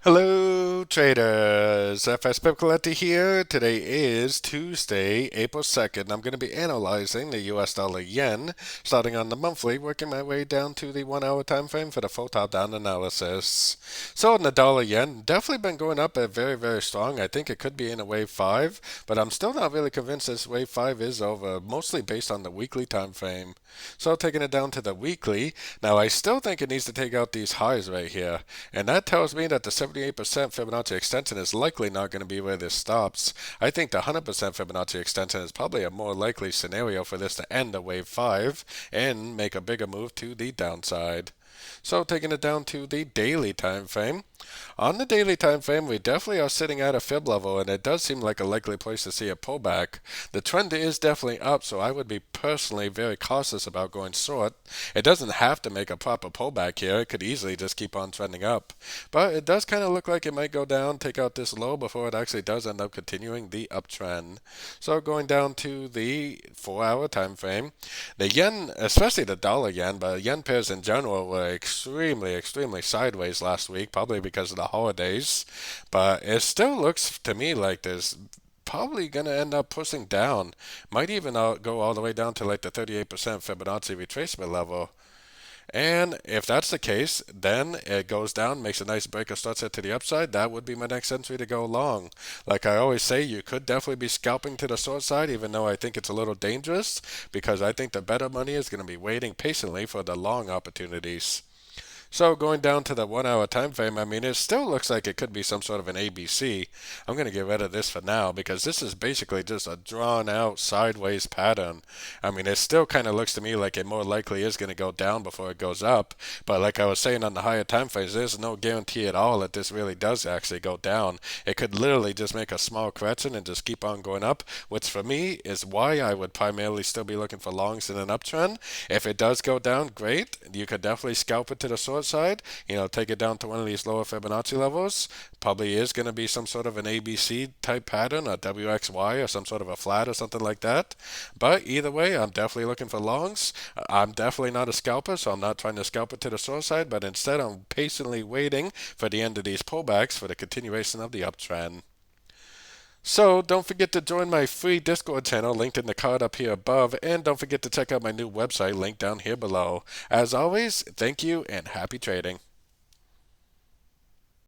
Hello, traders. FX Pip Collector here. Today is Tuesday, April 2nd. I'm going to be analyzing the US dollar yen, starting on the monthly, working my way down to the 1 hour time frame for the full top down analysis. So, in the dollar yen, definitely been going up very, very strong. I think it could be in a wave 5, but I'm still not really convinced this wave 5 is over, mostly based on the weekly time frame. So, taking it down to the weekly, now I still think it needs to take out these highs right here, and that tells me that the 78% Fibonacci extension is likely not going to be where this stops. I think the 100% Fibonacci extension is probably a more likely scenario for this to end a wave 5 and make a bigger move to the downside. So taking it down to the daily time frame. On the daily time frame, we definitely are sitting at a fib level, and it does seem like a likely place to see a pullback. The trend is definitely up, so I would be personally very cautious about going short. It doesn't have to make a proper pullback here. It could easily just keep on trending up. But it does kind of look like it might go down, take out this low before it actually does end up continuing the uptrend. So going down to the 4 hour time frame, the yen, especially the dollar yen, but yen pairs in general were extremely sideways last week, probably because of the holidays. But it still looks to me like there's probably going to end up pushing down. Might even go all the way down to like the 38% Fibonacci retracement level. And if that's the case, then it goes down, makes a nice break or starts it to the upside. That would be my next entry to go long. Like I always say, you could definitely be scalping to the short side, even though I think it's a little dangerous, because I think the better money is going to be waiting patiently for the long opportunities. So going down to the 1 hour time frame, I mean, it still looks like it could be some sort of an ABC. I'm going to get rid of this for now because this is basically just a drawn out sideways pattern. I mean, it still kind of looks to me like it more likely is going to go down before it goes up. But like I was saying on the higher time frames, there's no guarantee at all that this really does actually go down. It could literally just make a small correction and just keep on going up, which for me is why I would primarily still be looking for longs in an uptrend. If it does go down, great. You could definitely scalp it to the short side, take it down to one of these lower Fibonacci levels. Probably is going to be some sort of an ABC type pattern, a WXY, or some sort of a flat or something like that. But either way, I'm definitely looking for longs. I'm definitely not a scalper, so I'm not trying to scalp it to the short side, but instead I'm patiently waiting for the end of these pullbacks for the continuation of the uptrend. So don't forget to join my free Discord channel linked in the card up here above, and don't forget to check out my new website linked down here below. As always, thank you and happy trading.